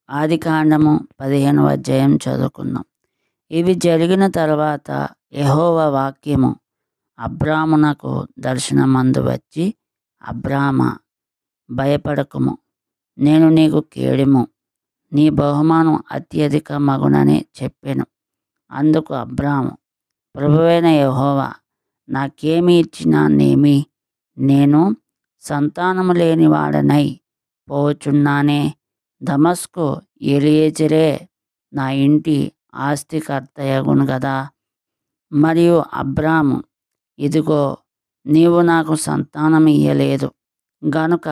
ఆదికాండము 15వ అధ్యాయం చదువుకుందాం. ఇవి జరిగిన తర్వాత యెహోవా వాక్యము అబ్రామునకు దర్శనమందు వచ్చి, అబ్రామా, భయపడకుము, నేను నీకు కేడెము, నీ బహుమానం అత్యధిక మగునని చెప్పెను. అందుకు అబ్రాము, ప్రభువైన యెహోవా, నాకేమి ఇచ్చినానేమి? నేను సంతానము లేనివాడనై పోచున్నానే. దమస్కు ఎలియేజరే నా ఇంటి ఆస్తికర్తయగును గదా. మరియు అబ్రాము, ఇదిగో, నీవు నాకు సంతానం ఇయ్యలేదు గనుక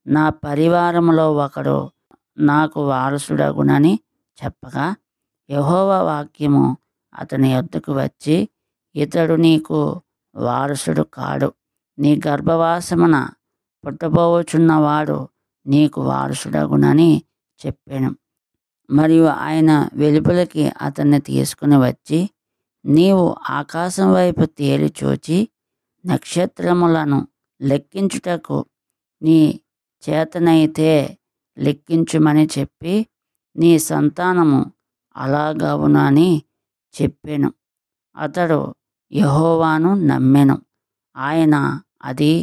నా పరివారములో ఒకడు నాకు వారసుడగునని చెప్పగా, యెహోవా వాక్యము అతని యొద్దకు వచ్చి, ఇతడు నీకు వారసుడు కాడు, నీ గర్భవాసమున పుట్టబోచున్నవాడు నీకు వారసుడగునని చెప్పాను. మరియు ఆయన వెలుపలికి అతన్ని తీసుకుని వచ్చి, నీవు ఆకాశం వైపు తేరి చూచి నక్షత్రములను లెక్కించుటకు నీ చేతనైతే లెక్కించుమని చెప్పి, నీ సంతానము అలాగవునని చెప్పెను. అతడు యెహోవాను నమ్మెను, ఆయన అది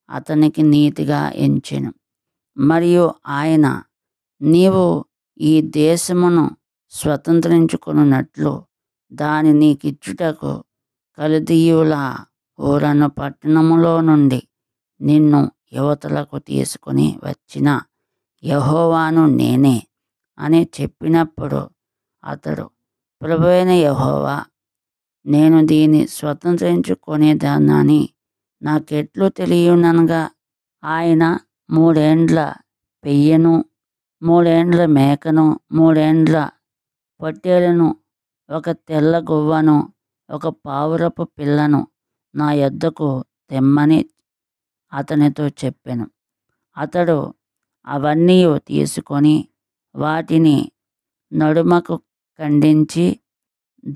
అతనికి నీతిగా ఎంచెను. మరియు ఆయన, నీవు ఈ దేశమును స్వతంత్రించుకొనున్నట్లు దాని నీకిచ్చుటకు కల్దీయుల ఊరను పట్టణములో నుండి నిన్ను యువతలకు తీసుకొని వచ్చిన యెహోవాను నేనే అని చెప్పినప్పుడు అతడు, ప్రభువైన యెహోవా, నేను దీన్ని స్వతంత్రించుకొనేదానని నాకెట్లు తెలియననగా? ఆయన 3 ఏండ్ల పెయ్యను, 3 ఏండ్ల మేకను, 3 ఏండ్ల పొట్టేలును, ఒక తెల్ల గువ్వను, ఒక పావురపు పిల్లను నా యొద్దకు తెమ్మని అతనితో చెప్పెను. అతడు అవన్నీ తీసుకొని వాటిని నడుమకు ఖండించి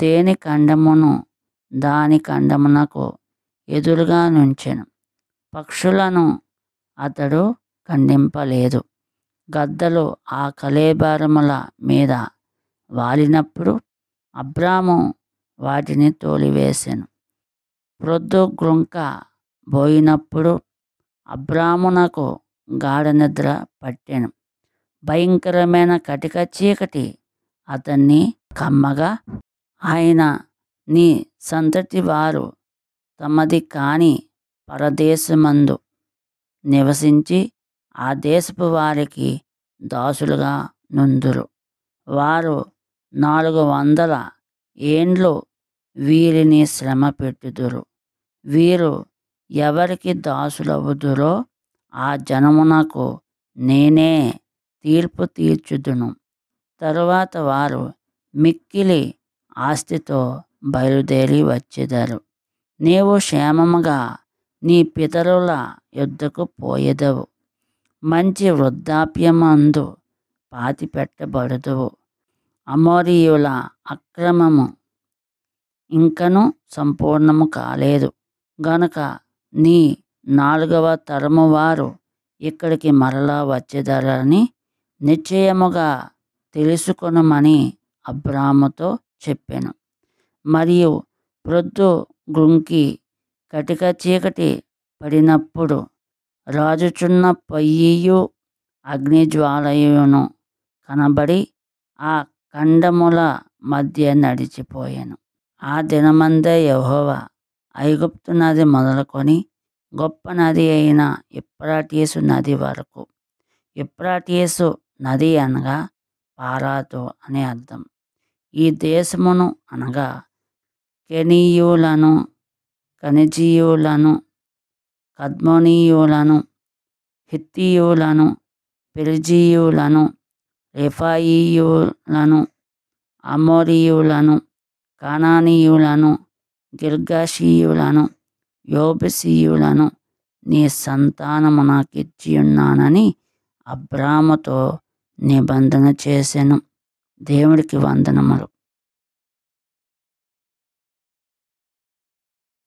దేని ఖండమును దాని ఖండమునకు ఎదురుగా నుంచెను. పక్షులను అతడు ఖండింపలేదు. గద్దలు ఆ కళేబరముల మీద వాలినప్పుడు అబ్రాము వాటిని తోలివేసెను. ప్రొద్దు గ్రుంక బోయినప్పుడు అబ్రామునకు గాఢ నిద్ర పట్టెను. భయంకరమైన కటిక చీకటి అతన్ని కమ్మగా, ఆయన, నీ సంతతి వారు తమది కాని పరదేశమందు నివసించి ఆ దేశపు వారికి దాసులుగా నుందురు. వారు 400 ఏండ్లు వీరిని శ్రమ పెట్టుదురు. వీరు ఎవరికి దాసులవుదురో ఆ జనమునకు నేనే తీర్పు తీర్చుదును. తరువాత వారు మిక్కిలి ఆస్తితో బయలుదేరి వచ్చెదరు. నీవు క్షేమముగా నీ పితరుల యొద్దకు పోయెదవు. మంచి వృద్ధాప్యమందు పాతిపెట్టబడుదువు. అమోరీయుల అక్రమము ఇంకను సంపూర్ణము కాలేదు గనుక నీ 4వ తరము వారు ఇక్కడికి మరలా వచ్చెదరని నిశ్చయముగా తెలుసుకొనుమని అబ్రాముతో చెప్పెను. మరియు ప్రొద్దు గ్రుంకి కటిక చీకటి పడినప్పుడు రాజుచున్న పొయ్యియు అగ్నిజ్వాలయును కనబడి ఆ ఖండముల మధ్య నడిచిపోయెను. ఆ దినమందే యెహోవా ఐగుప్తు నది మొదలుకొని గొప్ప నది అయిన యూఫ్రటీసు నది వరకు, యూఫ్రటీసు నది అనగా పారాతు అని అర్థం, ఈ దేశమును అనగా కెనీయులను, కనిజీయులను, కద్మోనీయులను, హిత్తీయులను, పెరిజీయులను, రెఫాయీయులను, అమోరీయులను, కానానీయులను, గిర్గాషీయులను, యెబూసీయులను నీ సంతానము నాకిచ్చియున్నానని అబ్రాముతో నిబంధన చేసెను. దేవుడికి వందనములు.